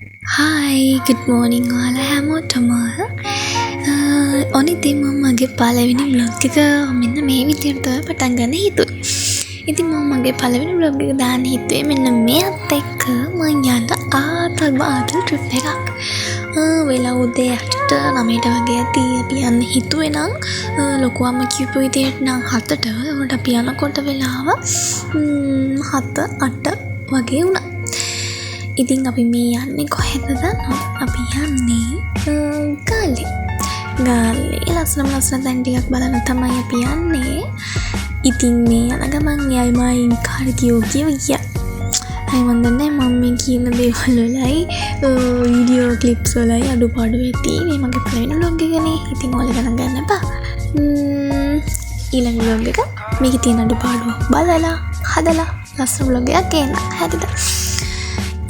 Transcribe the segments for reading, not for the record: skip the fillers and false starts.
Hi good morning ඔයාලා හැමෝටම ඔනිතින් මම මගේ පළවෙනි බ්ලොග් එක මෙන්න මේ විදිහට තමයි පටන් ගන්න හිතුවේ. ඉතින් මම මගේ පළවෙනි බ්ලොග් එක දාන්න හිතුවේ මෙන්න මේත් එක්ක මම යන ආතල් ට්‍රිප් එකක්. වෙලා උදේ 8ට 9ට වගේ ඇති අපි යන්න හිතුවේ නම් ලොකු අම්ම කියපු විදිහට නම් 7ට උඩ අපි යනකොට වෙලාව 7-8 වගේ වුණා. ඉතින් අපි මේ යන්නේ කොහෙද දන්නවද? අපි යන්නේ ගාල්ලේ ලස්සන තැන් ටිකක් බලන්න තමයි අපි යන්නේ. ඉතින් මේ යන ගමන් යයි මයින් කාර් ගියා. අය මන් දන්නේ මම මේ කියන දේවල් වලයි වීඩියෝ ක්ලිප්ස් වලයි අඩුපාඩු ඇති. මේ මගේ පළවෙනි vlog එකනේ. ඉතින් ඔයාලා ගණන් ගන්න එපා. ඊළඟ vlog එක මේකේ තියෙන අඩුපාඩු බලලා හදලා ලස්සන vlog එකක් එන්න. හරිද?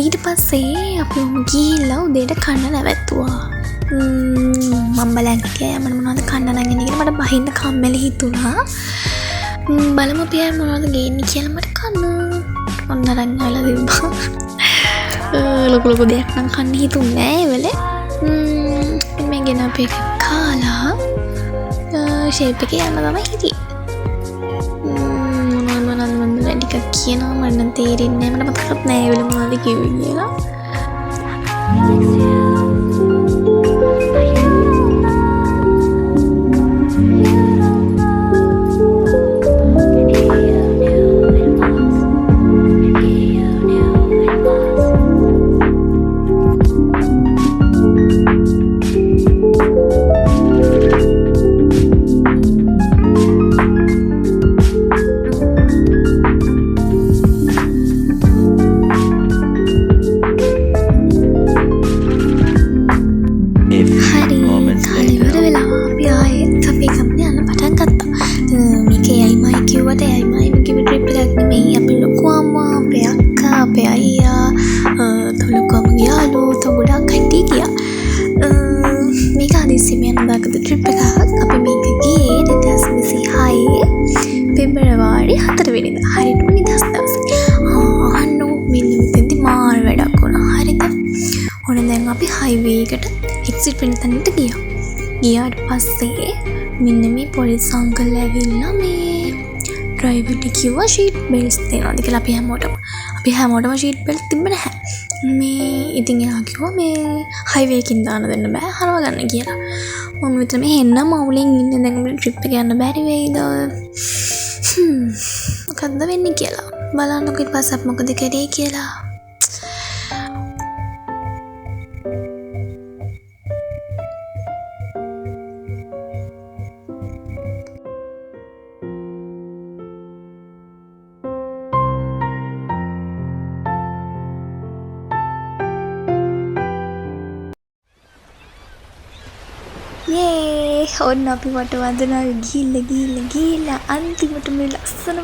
ඊට පස්සේ අපි ගිහිල්ලා උදේට කන්න නැවැත්තුවා. මම බලන් හිටියා මම මොනවද කන්න නැගෙන කියලා මට බහින්න කම්මැලි හිතුණා. බලමු අපි මොනවද ගේන්නේ කියලා මට කන්න. ඔන්න අරන් ආලා තිබ්බා. ලොකු දෙයක් නම් කන්න හිතුන්නේ නෑ ඒ වෙලේ. මේ ගෙන අපි කාලා ෂේප් එකේ යන්න තමයි හිටියේ. ටිකක් කියනවා මට නම් තේරෙන්නේ නැහැ. මට මතකත් නැහැ ඒ වෙලේ මොනවද කිව්වේ කියලා. පෙබරවාරි 4 වෙනිදා හරියටම නිදහස් දවසේ. අහන්නෝ මෙන්න මෙතෙන්දි මාර වැඩක් වුණා. හරිද? ඔන්න දැන් අපි හයිවේ එකට එක්සිට් වෙන තැනට ගියා. ගියාට පස්සේ මෙන්න මේ පොලිස් අංකල් ඇවිල්ලා මේ ඩ්‍රයිවර්ට කිව්වා ෂීට් බෙල්ට්ස් දෙනවාද කියලා. අපි හැමෝටම ෂීට් බෙල්ට් තිබ්බ නැහැ. මේ ඉතින් එයා කිව්වා මේ හයිවේ එකකින් දාන්න දෙන්න බෑ හරව ගන්න කියලා. මම විතර මේ හෙන්න මවුලෙන් ඉන්නේ දැන් අපිට ට්‍රිප් එක යන්න බැරි වෙයිද? මොකද්ද වෙන්නේ කියලා බලන්නකො. ඊට පස්සේ අපි මොකද කරේ කියලා. ඔන්න අපි වට වන්දනා ගිහිල්ලා අන්තිමට මේ ලස්සන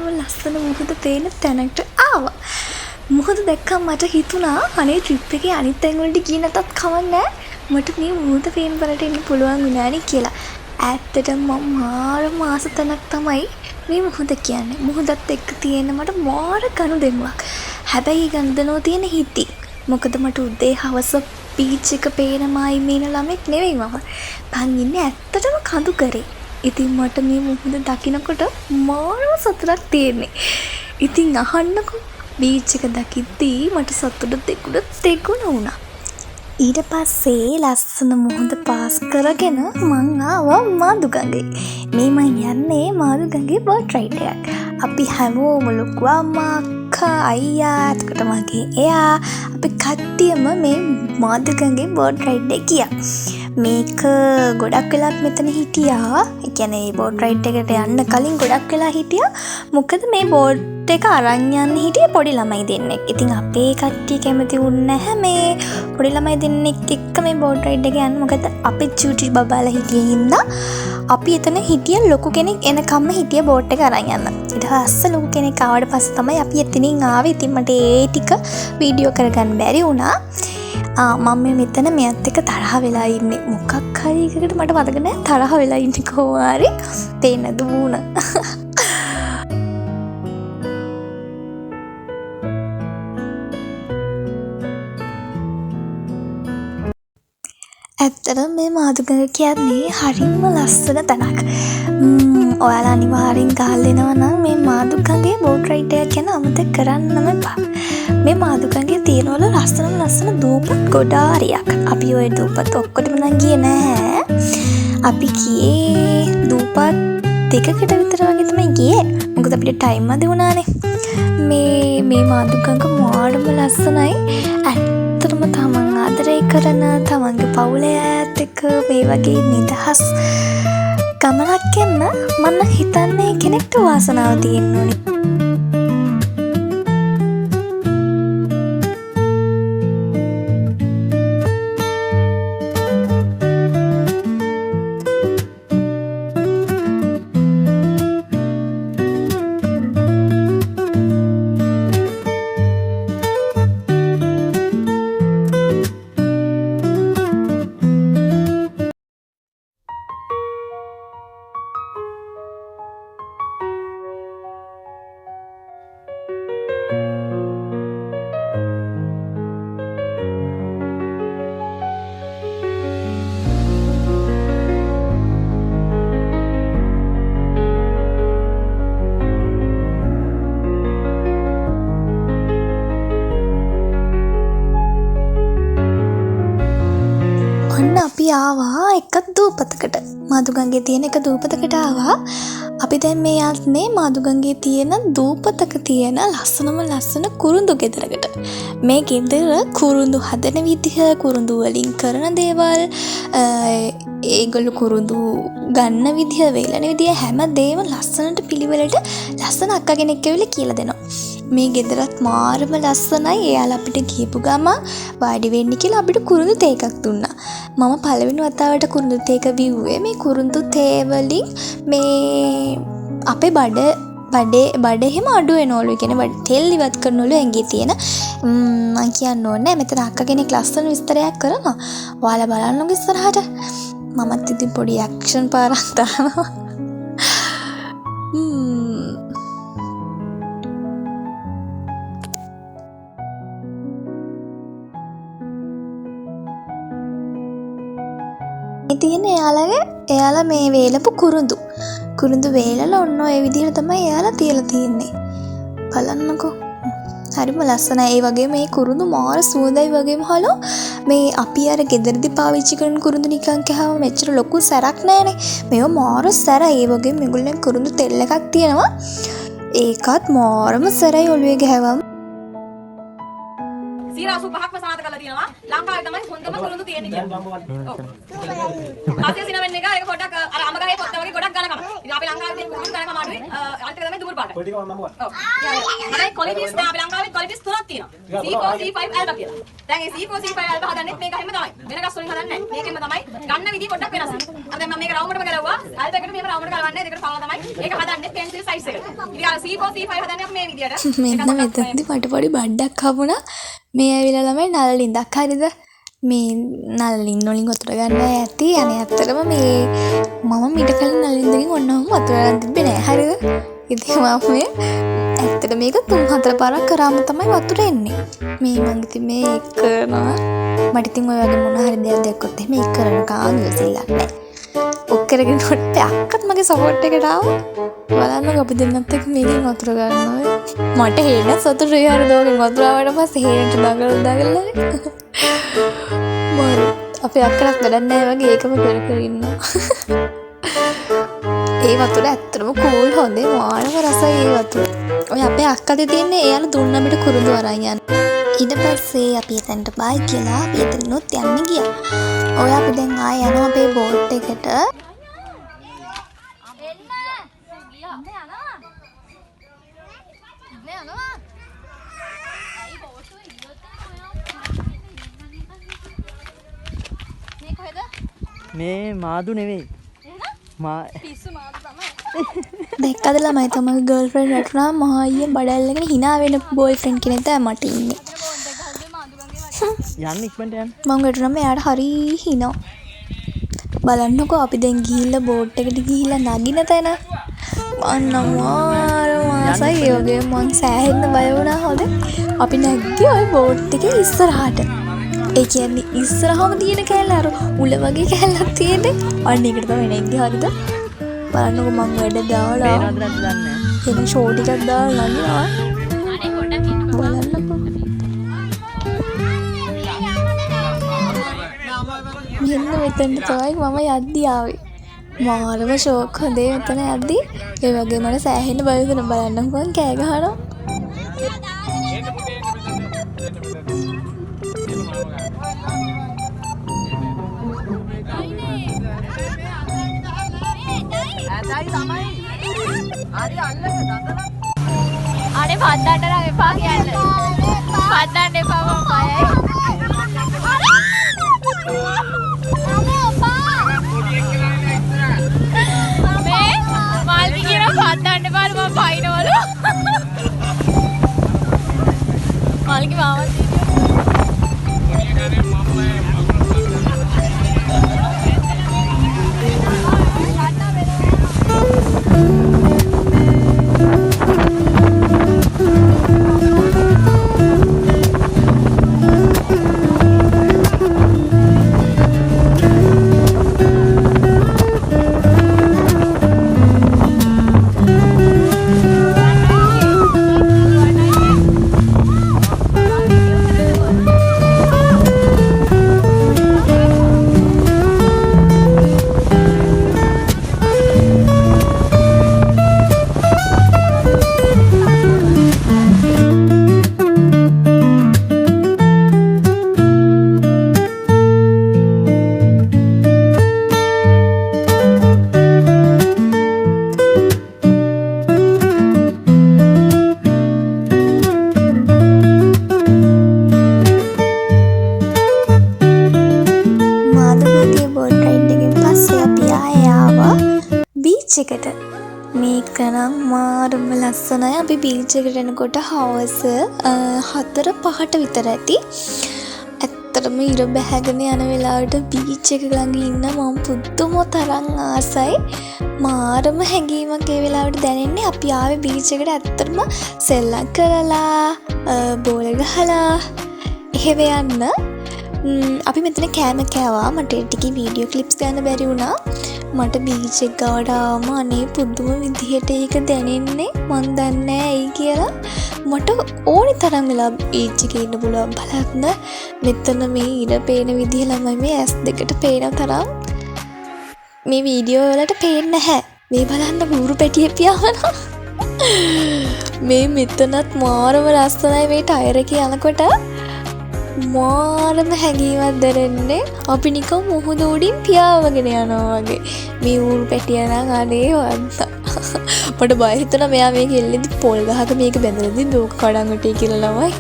මුහුද පේන තැනකට ආවා. මුහුද දැක්කම මට හිතුණා අනේ ට්‍රිප් එකේ අනිත් තැන් වලට ගියේ නැතත් කවන්නේ මට මේ මුහුද පේන තැනට එන්න පුළුවන් වුණානේ කියලා. ඇත්තටම මාර මාස තැනක් තමයි මේ මුහුද කියන්නේ. මුහුදත් එක්ක තියෙන මට මාර ගනුදෙනුවක්. හැබැයි ගනුදෙනුව තියෙන හිටි. මොකද මට උදේ හවස බීච් එක පේනමයි මේන ළමෙක් නෙවෙයි මම. මං ඉන්නේ ඇත්තටම කඳු කරේ. ඉතින් මට මේ මුහුද දකින්නකොට මාරම සතුටක් තියෙන්නේ. ඉතින් අහන්නකෝ බීච් එක දකිද්දී මට සතුට දෙගුණ වුණා. ඊට පස්සේ ලස්සන මුහුද පාස් කරගෙන මං ආවා මාදුගඟේ. මේ මං යන්නේ මාදුගඟේ බෝට් රයිඩ් එකක්. අපි හැමෝම ලොකු අම්මා අයියා එතකොට මගේ එයා අපි කට්ටියම මේ මාදුගඟේ බෝට් රයිඩ් එක ගියා. මේක ගොඩක් වෙලාත් මෙතන හිටියා. ඒ කියන්නේ බෝට් රයිඩ් එකට යන්න කලින් ගොඩක් වෙලා හිටියා. මොකද මේ බෝට් එක අරන් යන්න හිටියේ පොඩි ළමයි දෙන්නෙක්. ඉතින් අපේ කට්ටිය කැමති වුණ නැහැ මේ පොඩි ළමයි දෙන්නෙක් එක්ක මේ බෝට් රයිඩ් එක යන්න. මොකද අපේ චූටි බබාලා හිටියේ හින්දා අපි එතන හිටිය ලොකු කෙනෙක් එනකම්ම හිටිය බෝට් එක අරන් යන්න. ඊට පස්සේ ලොකු කෙනෙක් ආවට පස්සේ තමයි අපි එතනින් ආවේ. ඉතින් මට ඒ ටික වීඩියෝ කරගන්න බැරි වුණා. මම මෙතන මෙයත් එක්ක තරහ වෙලා ඉන්නේ. මොකක් හරි එකකට මට මතක නැහැ තරහ වෙලා ඉන්නේ කොහොම හරි. පේන්න දුවුණ. ඇත්තටම මේ මාදුගඟ කියන්නේ හරිම ලස්සන තැනක්. ඔයාලා අනිවාර්යෙන් ගහලා එනවා නම් මේ මාදුගඟේ බෝට් රයිඩ් එක ගැන අමතක කරන්නම එපා. මේ මාදුගඟේ තියෙනවලු ලස්සන දූපත් ගොඩාරියක්. අපි ওই දූපත් ඔක්කොටම නම් ගියේ නෑ. අපි ගියේ දූපත් දෙකකට විතර වගේ තමයි ගියේ. මොකද අපිට ටයිම් අද වුණානේ. මේ මාදුගඟ මාඩම ලස්සනයි. ඇත්තටම තමන් ආදරය කරන තමන්ගේ පවුලේ අයත් එක්ක මේ වගේ නිදහස් ගමනක් යන්න මම හිතන්නේ කෙනෙක්ට වාසනාව තියෙන්න ඕනේ. අපි ආවා එක දූපතකට. මාදුගඟේ තියෙන එක දූපතකට ආවා. අපි දැන් මේ යන්නේ මාදුගඟේ තියෙන දූපතක තියෙන ලස්සන කුරුඳු ගෙදරකට. මේ ගෙදර කුරුඳු හදන විදිහ, කුරුඳු වලින් කරන දේවල්, ඒගොල්ලෝ කුරුඳු ගන්න විදිහ, වේලන විදිහ හැමදේම ලස්සනට පිළිවෙලට ලස්සන අක්කා කෙනෙක් ඇවිල්ලා කියලා දෙනවා. මේ ගෙදරත් මාරම ලස්සනයි. එයාලා අපිට කියපු ගම වාඩි වෙන්න කියලා අපිට කුරුඳු තේ එකක් දුන්නා. මම පළවෙනි වතාවට කුරුඳු තේ එක බිව්වේ. මේ කුරුඳු තේ වලින් මේ අපේ බඩ එහෙම අඩු වෙනවලු. ඒ කියන්නේ බඩ තෙල් ඉවත් කරනවලු ඇඟේ තියෙන. මම කියන්න ඕනේ මෙතන අක්කා කෙනෙක් ලස්සන විස්තරයක් කරනවා. ඔයාලා බලන්නකෝ ඉස්සරහට. මමත් ඉතින් පොඩි ඇක්ෂන් පාරක් දානවා. තියෙන එයාලා මේ වේලපු කුරුඳු වේලලා ඔන්න ඔය විදිහට තමයි එයාලා තියලා තියෙන්නේ. බලන්නකෝ. හරිම ලස්සනයි. ඒ වගේ මේ කුරුඳු මාර සුවඳයි වගේම හලෝ මේ අපි අර ගෙදරදී පාවිච්චි කරන කුරුඳු නිකන් කෑවම මෙච්චර ලොකු සැරක් නෑනේ. මේව මාර සැරයි. ඒ වගේ මේගොල්ලන් කුරුඳු තෙල් එකක් තියෙනවා. ඒකත් මාරම සැරයි ඔළුවේ ගහවම. 85ක්ම සනාථ කරලා තියෙනවා. ලංකාවේ තමයි හොඳම කුරුඳු තියෙන්නේ කියලා. ඔව්. ආසියා සිනමෙන් එක ඒක පොඩ්ඩක් අර අමගහේ පොත්ත වගේ ගොඩක් ගණකම. ඉතින් අපි ලංකාවේ තියෙන කුරුඳු ගණකම අඩුයි. අනිත් එක තමයි දුමුරු පාට. ඔය ටික මම නම්බුවා. ඔව්. හරි කොලිටිස් දැන් අපි ලංකාවේ කොලිටිස් තුනක් තියෙනවා. C4 C5 ඇල්බා කියලා. දැන් මේ C4 C5 ඇල්බා හදන්නේ මේක හැම තමයි. වෙන ගස් වලින් හදන්නේ නැහැ. මේකෙන්ම තමයි ගන්න විදිහ පොඩ්ඩක් වෙනස්. අර දැන් මම මේක රවුමටම ගලවුවා. ඇල්බා එකට මෙහෙම රවුමට ගලවන්නේ. දෙකට පළලා තමයි. ඒක හදන්නේ පෙන්සිල් සයිස් එකට. ඉතින් අර C4 C5 හදන්නේ අපි මේ විදිහට. මෙන්න මෙතනදී මට පොඩි බඩක් හම්බුණා. මේ ඇවිල්ලා ළමයි නළලින්දක් හරිද? මේ නළලින් වලින් වතුර ගන්න ඇති. අනේ ඇත්තටම මේ මම මීට කලින් නළලින්දකින් ඔන්නම වතුර ගන්න තිබ්බේ නෑ. හරිද? ඉතින් මම මේ ඇත්තට මේක 3-4 පාරක් කරාම තමයි වතුර එන්නේ. මේ මං ඉතින් මේ එක් කරනවා. මට ඉතින් ඔය වගේ මොන හරි දෙයක් දැක්කොත් එහෙම එක් කරන කාන් ඉවසිල්ලක් නෑ. ඔක්කරගෙන කොට අක්කත් මගේ සපෝට් එකට ආවා. බලන්නකො අපි දෙන්නත් එක්ක මේකෙන් වතුර ගන්නවා. මට හේන සතුටුයි හරි දෝගෙන් වතුර ආවට පස්සේ හේනට දඟලලා මරු අපේ අක්කලත් වැඩක් නැහැ වගේ ඒකම කර ඉන්නවා. ඒ වතුර ඇත්තටම කූල් හොඳේ මානම රසයි ඒ වතුර. ඔය අපේ අක්කගේ තියන්නේ එයාලා දුන්න අපිට කුරුඳු අරන් යන්න. ඊට පස්සේ අපි එතනට බයි කියලා අපි එතනොත් යන්න ගියා. ඔය අපි දැන් ආය යනවා අපේ බෝට් එකට. මේ මාදු නෙවෙයි. පිස්සු මාදු තමයි. දැක්කද ළමයි තමගේ ගර්ල්ෆ්‍රෙන්ඩ් රැටුනා මහා අයියෙන් බඩල්ලගෙන hina වෙන බෝයිෆ්‍රෙන්ඩ් කෙනෙක් තමයි මට ඉන්නේ. යන්න ඉක්මනට යන්න. මම වැටුනම එයාට හරි hina. බලන්නකෝ අපි දැන් ගිහිල්ලා බෝට් එකට ගිහිල්ලා නගින තැන. මාසයි ඒ වගේ මං සෑහෙන්න බය වුණා හොඳ. අපි නැග්ගේ ওই බෝට් එකේ ඉස්සරහට. ඒ කියන්නේ ඉස්සරහම තියෙන කෑල්ල අර උල වගේ කෑල්ලක් තියෙන්නේ. අන්න ඒකට තමයි නෙන්නේ හරිද? බලන්නකො මම වැඩ දාලා. එන ෂෝ ටිකක් දාලා නන්නවා. බලන්නකො. මෙන්න මෙතනට තමයි මම යද්දි ආවේ. මාරම ෂෝක් හොඳේ මෙතන යද්දි. ඒ වගේ මට සෑහෙන බය වෙන බලන්නකො කෑ ගහනවා. අනේ පද්දන්න නම් එපා කියන්න. පද්දන්න එපා මම කයයි. මේ මාල්වි කියනවා පද්දන්න එපා මම පයින්නවලු. මාල්ගේ මාවත් එකට මේක නම් මාරම ලස්සනයි. අපි බීච් එකට එනකොට හවස 4-5ට විතර ඇති. ඇත්තටම ඉර බැහැගෙන යන වෙලාවට බීච් එක ළඟ ඉන්න මම පුදුම තරම් ආසයි. මාරම හැඟීමක් ඒ වෙලාවට දැනෙන්නේ. අපි ආවේ බීච් එකට ඇත්තටම සෙල්ලම් කරලා බෝල ගහලා එහෙම යන්න. අපි මෙතන කෑම කෑවා. මට ඒ ටිකේ වීඩියෝ ක්ලිප්ස් ගන්න බැරි වුණා. මට බීච් එක ගාවට ආවම අනේ පුදුම විදිහට ඒක දැනෙන්නේ. මන් දන්නේ ඇයි කියලා. මට ඕනි තරම් වෙලා බීච් එකේ ඉන්න පුළුවන්. බලන්න මෙතන මේ ඉර පේන විදිහ ළමයි මේ ඇස් දෙකට පේන තරම් මේ වීඩියෝ වලට පේන්නේ නැහැ. මේ බලන්න බూరు පැටියෙ පියාවනවා. මේ මෙතනත් මාරම ලස්සනයි. මේ ටයර් එකේ යනකොට මාරම හැඟීමක් දැනෙන්නේ. අපි නිකන් මුහුද උඩින් පියාවගෙන යනවා වගේ. මේ ඌරු පැටිය නම් අනේ වන්දා. මට බය හිතුණා මෙයා මේක එල්ලෙදි පොල් ගහක මේක බැඳලාදී ලෝක කඩංගටේ කියලා ළමයි.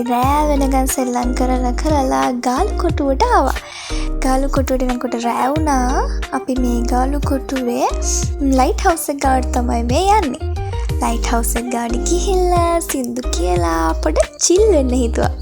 රෑ වෙනකන් සෙල්ලම් කරලා ගාලු කොටුවට ආවා. ගාලු කොටුවට එනකොට රෑ වුණා. අපි මේ ගාලු කොටුවේ ලයිට් හවුස් එක ගාවට තමයි මේ යන්නේ. ලයිට් හවුස් එක ගාවට ගිහිල්ලා සින්දු කියලා පොඩ චිල් වෙන්න හිතුවා.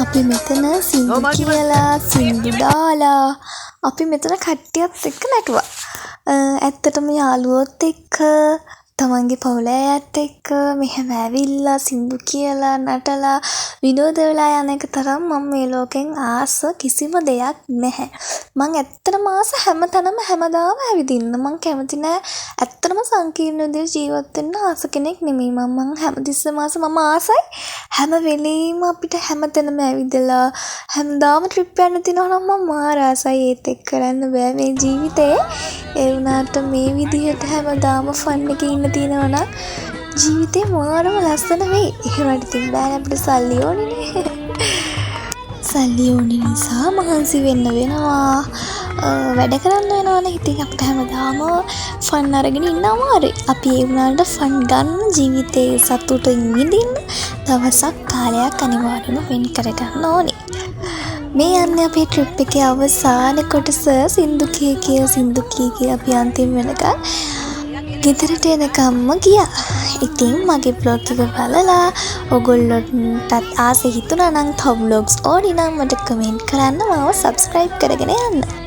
අපි මෙතන සින්දු කියලා සින්දු දාලා අපි මෙතන කට්ටියත් එක්ක නැටුවා. ඇත්තටම යාළුවොත් එක්ක තමන්ගේ පවුල අයත් එක්ක මෙහෙම ඇවිල්ලා සින්දු කියලා නටලා විනෝද වෙලා යන එක තරම් මම මේ ලෝකෙන් ආස කිසිම දෙයක් නැහැ. මං ඇත්තටම ආස හැමතැනම හැමදාම ඇවිදින්න. මං කැමති නෑ ඇත්තටම සංකීර්ණ විදිහට ජීවත් වෙන්න ආස කෙනෙක් නෙමෙයි. මං හැමතිස්සෙම මම ආසයි හැම වෙලෙම අපිට හැමතැනම ඇවිදලා හැමදාම ට්‍රිප් යන්න තියනවා නම් මම මාර ආසයි. ඒත් එක්ක කරන්න බෑ මේ ජීවිතේ. ඒ වුණාට මේ විදිහට හැමදාම ෆන් එකේ ඉන්න තියෙනවා නම් ජීවිතේ මාරම ලස්සන වෙයි. එහෙමට ඉතින් බෑනේ අපිට සල්ලි ඕනේ. සල්ලි ඕනේ නිසා මහන්සි වෙන්න වෙනවා. වැඩ කරන්න වෙනවනේ. ඉතින් අපිට හැමදාම ෆන් අරගෙන ඉන්න අමාරුයි. අපි ඒ වුණාට ෆන් ගන්න ජීවිතේ සතුටින් විඳින්න දවසක් කාලයක් අනිවාර්යයෙන්ම වෙන් කර ගන්න ඕනේ. මේ යන්නේ අපේ ට්‍රිප් එකේ අවසාන කොටස. සින්දු කී අපි අන්තිම වෙනකන් ගෙදරට එනකම්ම ගියා. ඉතින් මගේ බ්ලොග් එක බලලා ඔයගොල්ලොන්ටත් ආස හිතුණා නම් තව බ්ලොග්ස් ඕනි නම් මට කමෙන්ට් කරන්න, මාව සබ්ස්ක්‍රයිබ් කරගෙන යන්න.